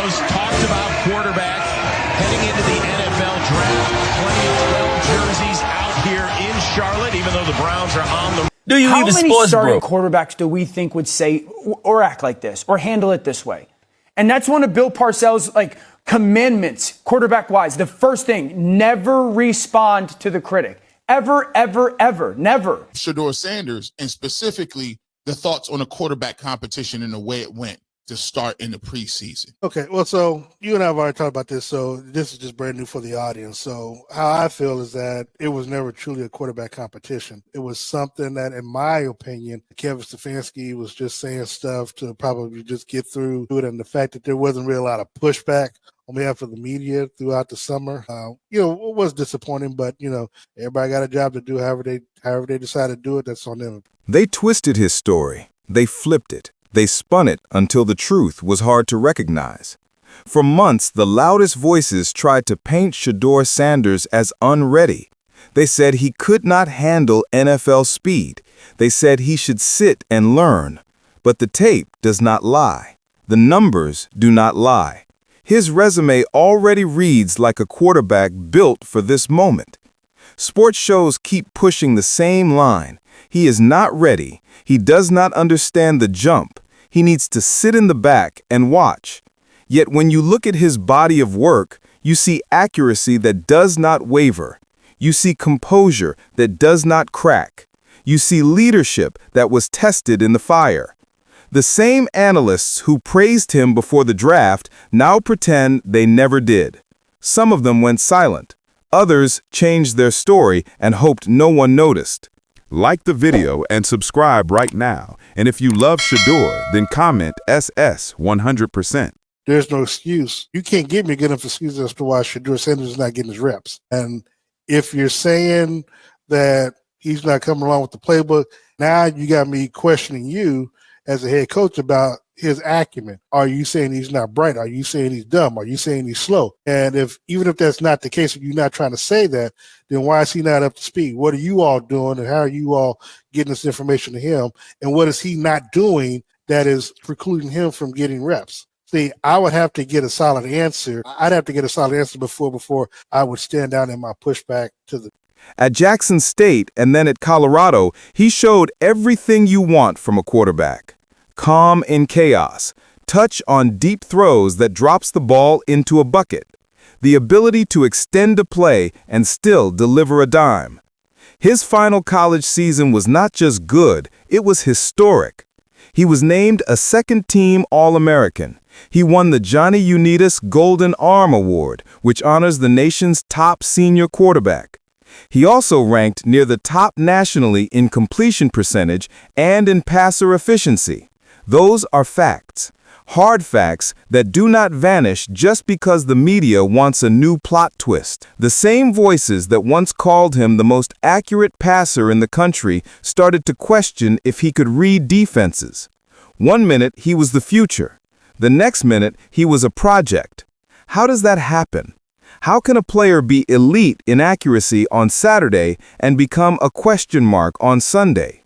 most talked about quarterback heading into the NFL draft. Plenty of 12 jerseys out here in Charlotte, even though the Browns are on the... Do you How even many sports, starting bro? quarterbacks do we think would say or act like this or handle it this way? And that's one of Bill Parcells' commandments, quarterback-wise. The first thing, never respond to the critic. Ever, ever, ever, never. Shedeur Sanders, and specifically the thoughts on the quarterback competition and the way it went to start in the preseason. Okay, well, so you and I have already talked about this, so this is just brand new for the audience. So how I feel is that it was never truly a quarterback competition. It was something that, in my opinion, Kevin Stefanski was just saying stuff to probably just get through it, and the fact that there wasn't really a lot of pushback on behalf of the media throughout the summer, it was disappointing, but, everybody got a job to do. However they decide to do it, that's on them. They twisted his story. They flipped it. They spun it until the truth was hard to recognize. For months, the loudest voices tried to paint Shedeur Sanders as unready. They said he could not handle NFL speed. They said he should sit and learn. But the tape does not lie. The numbers do not lie. His resume already reads like a quarterback built for this moment. Sports shows keep pushing the same line. He is not ready. He does not understand the jump. He needs to sit in the back and watch. Yet when you look at his body of work, you see accuracy that does not waver. You see composure that does not crack. You see leadership that was tested in the fire. The same analysts who praised him before the draft now pretend they never did. Some of them went silent. Others changed their story and hoped no one noticed. Like the video and subscribe right now. And if you love Shedeur, then comment SS 100%. There's no excuse. You can't give me a good enough excuse as to why Shedeur Sanders is not getting his reps. And if you're saying that he's not coming along with the playbook, now you got me questioning you as a head coach about his acumen. Are you saying he's not bright? Are you saying he's dumb? Are you saying he's slow? And even if that's not the case, if you're not trying to say that, then why is he not up to speed? What are you all doing, and how are you all getting this information to him? And what is he not doing that is precluding him from getting reps? See, I would have to get a solid answer. I'd have to get a solid answer before I would stand down in my pushback to the... At Jackson State and then at Colorado, he showed everything you want from a quarterback. Calm in chaos, touch on deep throws that drops the ball into a bucket, the ability to extend a play and still deliver a dime. His final college season was not just good, it was historic. He was named a second-team All-American. He won the Johnny Unitas Golden Arm Award, which honors the nation's top senior quarterback. He also ranked near the top nationally in completion percentage and in passer efficiency. Those are facts, hard facts that do not vanish just because the media wants a new plot twist. The same voices that once called him the most accurate passer in the country started to question if he could read defenses. One minute he was the future. The next minute he was a project. How does that happen? How can a player be elite in accuracy on Saturday and become a question mark on Sunday?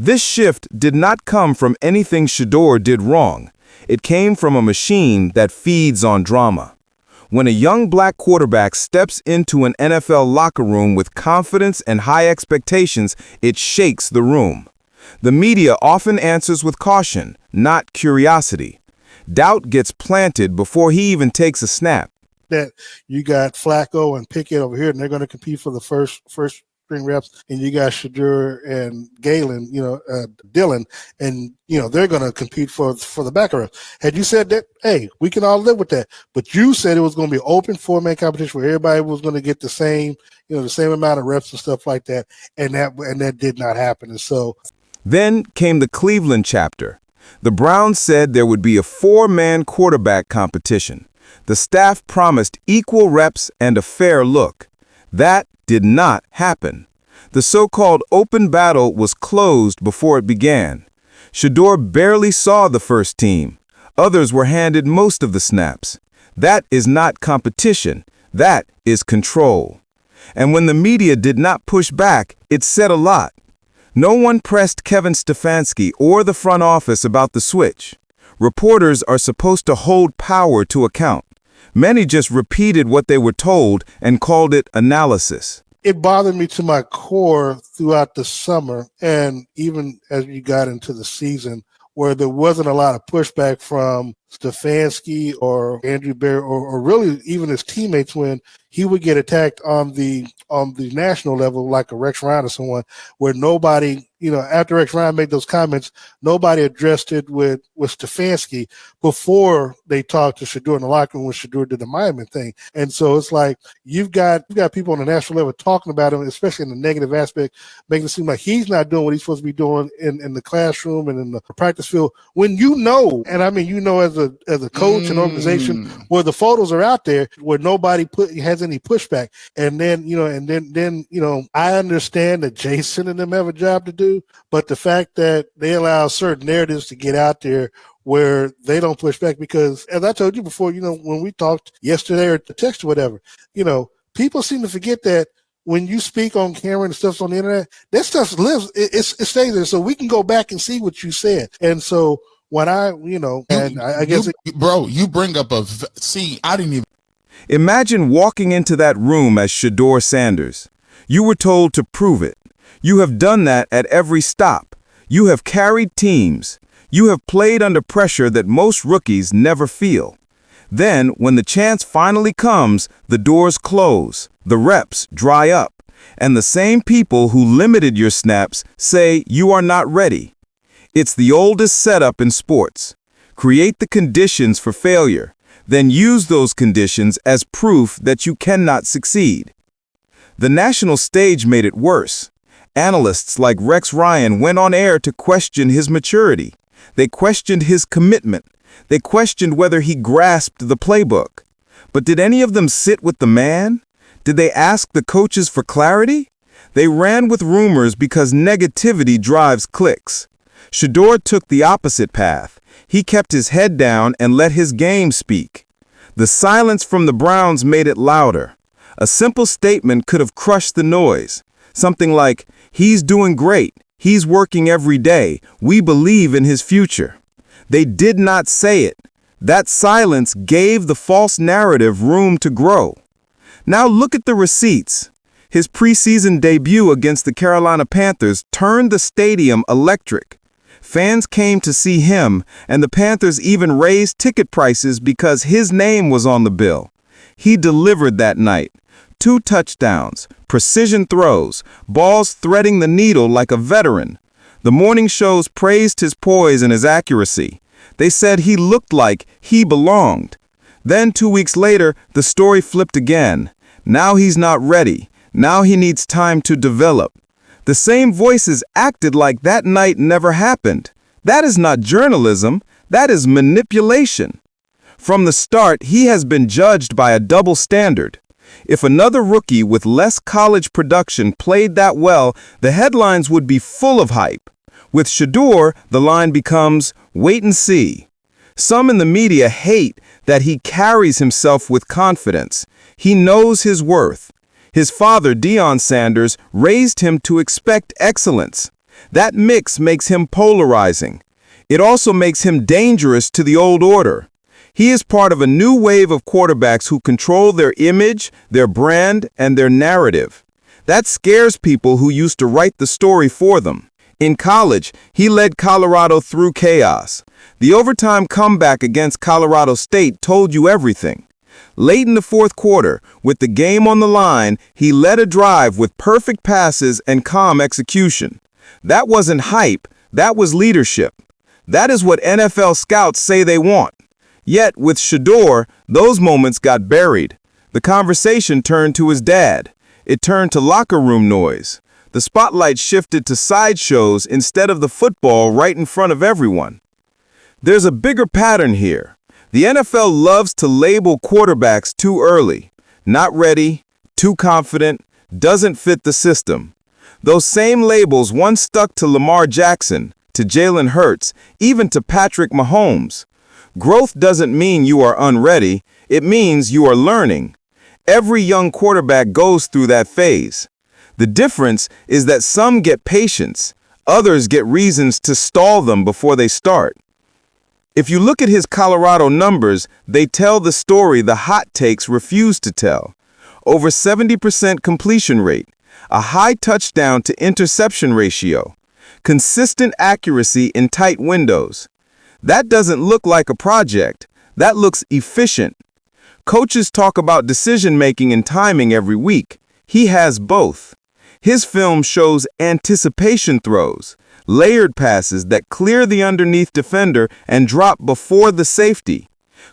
This shift did not come from anything Shedeur did wrong. It came from a machine that feeds on drama. When a young black quarterback steps into an NFL locker room with confidence and high expectations, it shakes the room. The media often answers with caution, not curiosity. Doubt gets planted before he even takes a snap. That you got Flacco and Pickett over here, and they're going to compete for the first string reps, and you got Shedeur and Galen, Dylan, and they're going to compete for the backer reps. Had you said that, hey, we can all live with that, but you said it was going to be open 4-man competition where everybody was going to get the same amount of reps and stuff like that, and that did not happen. And so then came the Cleveland chapter. The Browns said there would be a 4-man quarterback competition. The staff promised equal reps and a fair look. That did not happen. The so-called open battle was closed before it began. Shedeur barely saw the first team. Others were handed most of the snaps. That is not competition. That is control. And when the media did not push back, it said a lot. No one pressed Kevin Stefanski or the front office about the switch. Reporters are supposed to hold power to account. Many just repeated what they were told and called it analysis. It bothered me to my core throughout the summer and even as you got into the season, where there wasn't a lot of pushback from Stefanski or Andrew Berry or really even his teammates when he would get attacked on the national level, like a Rex Ryan or someone, where nobody, after Rex Ryan made those comments, nobody addressed it with Stefanski before they talked to Shedeur in the locker room when Shedeur did the Miami thing. And so it's like you've got people on the national level talking about him, especially in the negative aspect, making it seem like he's not doing what he's supposed to be doing in the classroom and in the practice field. When and I mean as a coach and organization where the photos are out there where nobody has any pushback. And then I understand that Jason and them have a job to do, but the fact that they allow certain narratives to get out there where they don't push back, because as I told you before, when we talked yesterday or text or whatever, people seem to forget that when you speak on camera and stuff's on the internet, that stuff lives, it stays there. So we can go back and see what you said. And so when I guess you bring up I didn't even. Imagine walking into that room as Shedeur Sanders. You were told to prove it. You have done that at every stop. You have carried teams. You have played under pressure that most rookies never feel. Then, when the chance finally comes, the doors close, the reps dry up, and the same people who limited your snaps say you are not ready. It's the oldest setup in sports. Create the conditions for failure, then use those conditions as proof that you cannot succeed. The national stage made it worse. Analysts like Rex Ryan went on air to question his maturity. They questioned his commitment. They questioned whether he grasped the playbook. But did any of them sit with the man? Did they ask the coaches for clarity? They ran with rumors because negativity drives clicks. Shedeur took the opposite path. He kept his head down and let his game speak. The silence from the Browns made it louder. A simple statement could have crushed the noise. Something like, "He's doing great. He's working every day. We believe in his future." They did not say it. That silence gave the false narrative room to grow. Now look at the receipts. His preseason debut against the Carolina Panthers turned the stadium electric. Fans came to see him, and the Panthers even raised ticket prices because his name was on the bill. He delivered that night. 2 touchdowns, precision throws, balls threading the needle like a veteran. The morning shows praised his poise and his accuracy. They said he looked like he belonged. Then 2 weeks later, the story flipped again. Now he's not ready. Now he needs time to develop. The same voices acted like that night never happened. That is not journalism. That is manipulation. From the start, he has been judged by a double standard. If another rookie with less college production played that well, the headlines would be full of hype. With Shedeur, the line becomes, wait and see. Some in the media hate that he carries himself with confidence. He knows his worth. His father, Deion Sanders, raised him to expect excellence. That mix makes him polarizing. It also makes him dangerous to the old order. He is part of a new wave of quarterbacks who control their image, their brand, and their narrative. That scares people who used to write the story for them. In college, he led Colorado through chaos. The overtime comeback against Colorado State told you everything. Late in the fourth quarter, with the game on the line, he led a drive with perfect passes and calm execution. That wasn't hype, that was leadership. That is what NFL scouts say they want. Yet, with Shedeur, those moments got buried. The conversation turned to his dad. It turned to locker room noise. The spotlight shifted to sideshows instead of the football right in front of everyone. There's a bigger pattern here. The NFL loves to label quarterbacks too early. Not ready, too confident, doesn't fit the system. Those same labels once stuck to Lamar Jackson, to Jalen Hurts, even to Patrick Mahomes. Growth doesn't mean you are unready, it means you are learning. Every young quarterback goes through that phase. The difference is that some get patience, others get reasons to stall them before they start. If you look at his Colorado numbers, they tell the story the hot takes refuse to tell. Over 70% completion rate, a high touchdown to interception ratio, consistent accuracy in tight windows. That doesn't look like a project. That looks efficient. Coaches talk about decision-making and timing every week. He has both. His film shows anticipation throws, layered passes that clear the underneath defender and drop before the safety,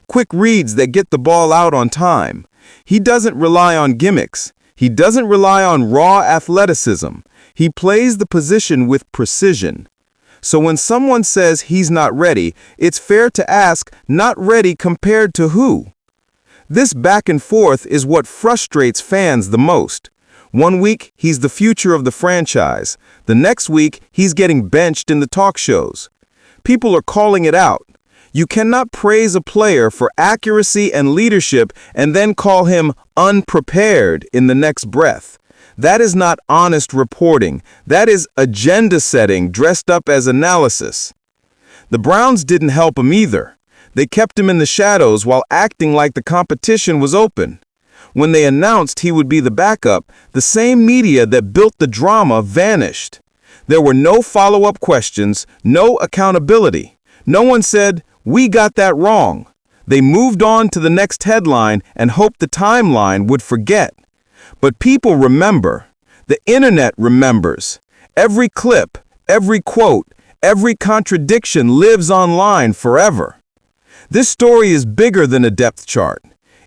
quick reads that get the ball out on time. He doesn't rely on gimmicks. He doesn't rely on raw athleticism. He plays the position with precision. So when someone says he's not ready, it's fair to ask, not ready compared to who? This back and forth is what frustrates fans the most. One week, he's the future of the franchise. The next week, he's getting benched in the talk shows. People are calling it out. You cannot praise a player for accuracy and leadership and then call him unprepared in the next breath. That is not honest reporting. That is agenda setting dressed up as analysis. The Browns didn't help him either. They kept him in the shadows while acting like the competition was open. When they announced he would be the backup, the same media that built the drama vanished. There were no follow-up questions, no accountability. No one said, "We got that wrong." They moved on to the next headline and hoped the timeline would forget. But people remember. The internet remembers. Every clip, every quote, every contradiction lives online forever. This story is bigger than a depth chart.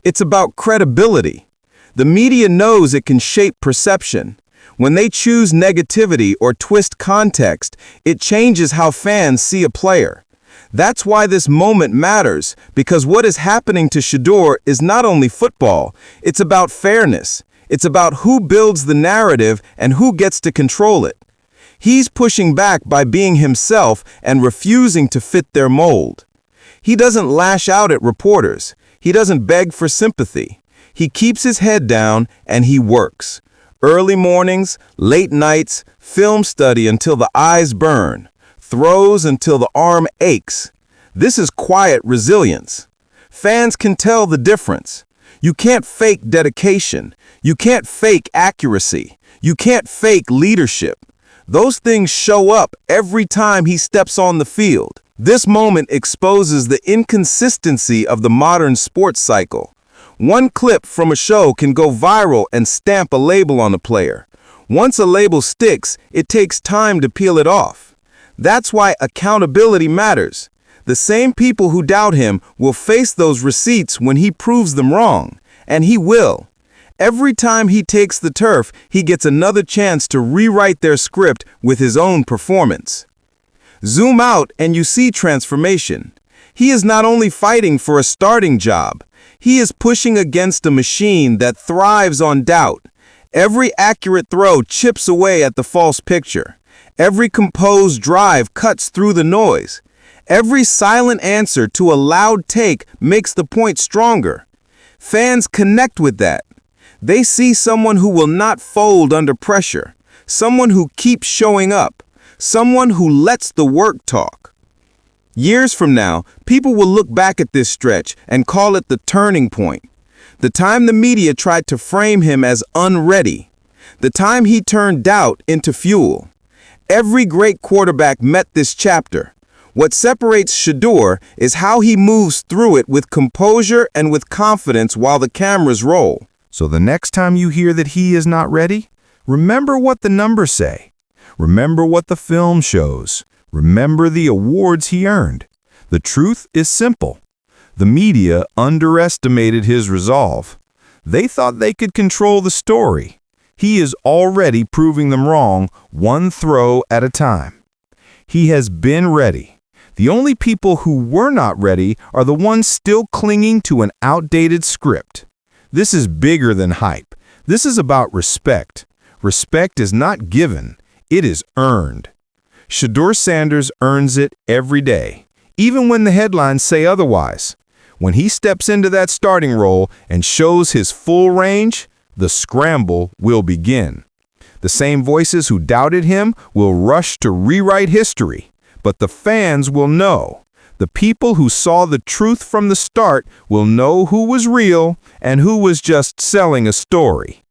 It's about credibility. The media knows it can shape perception. When they choose negativity or twist context, it changes how fans see a player. That's why this moment matters, because what is happening to Shedeur is not only football, it's about fairness. It's about who builds the narrative and who gets to control it. He's pushing back by being himself and refusing to fit their mold. He doesn't lash out at reporters. He doesn't beg for sympathy. He keeps his head down and he works. Early mornings, late nights, film study until the eyes burn, throws until the arm aches. This is quiet resilience. Fans can tell the difference. You can't fake dedication. You can't fake accuracy. You can't fake leadership. Those things show up every time he steps on the field. This moment exposes the inconsistency of the modern sports cycle. One clip from a show can go viral and stamp a label on a player. Once a label sticks, it takes time to peel it off. That's why accountability matters. The same people who doubt him will face those receipts when he proves them wrong, and he will. Every time he takes the turf, he gets another chance to rewrite their script with his own performance. Zoom out and you see transformation. He is not only fighting for a starting job, he is pushing against a machine that thrives on doubt. Every accurate throw chips away at the false picture. Every composed drive cuts through the noise. Every silent answer to a loud take makes the point stronger. Fans connect with that. They see someone who will not fold under pressure, someone who keeps showing up, someone who lets the work talk. Years from now, people will look back at this stretch and call it the turning point. The time the media tried to frame him as unready. The time he turned doubt into fuel. Every great quarterback met this chapter. What separates Shedeur is how he moves through it with composure and with confidence while the cameras roll. So the next time you hear that he is not ready, remember what the numbers say. Remember what the film shows. Remember the awards he earned. The truth is simple. The media underestimated his resolve. They thought they could control the story. He is already proving them wrong, one throw at a time. He has been ready. The only people who were not ready are the ones still clinging to an outdated script. This is bigger than hype. This is about respect. Respect is not given, it is earned. Shedeur Sanders earns it every day, even when the headlines say otherwise. When he steps into that starting role and shows his full range, the scramble will begin. The same voices who doubted him will rush to rewrite history, but the fans will know. The people who saw the truth from the start will know who was real and who was just selling a story.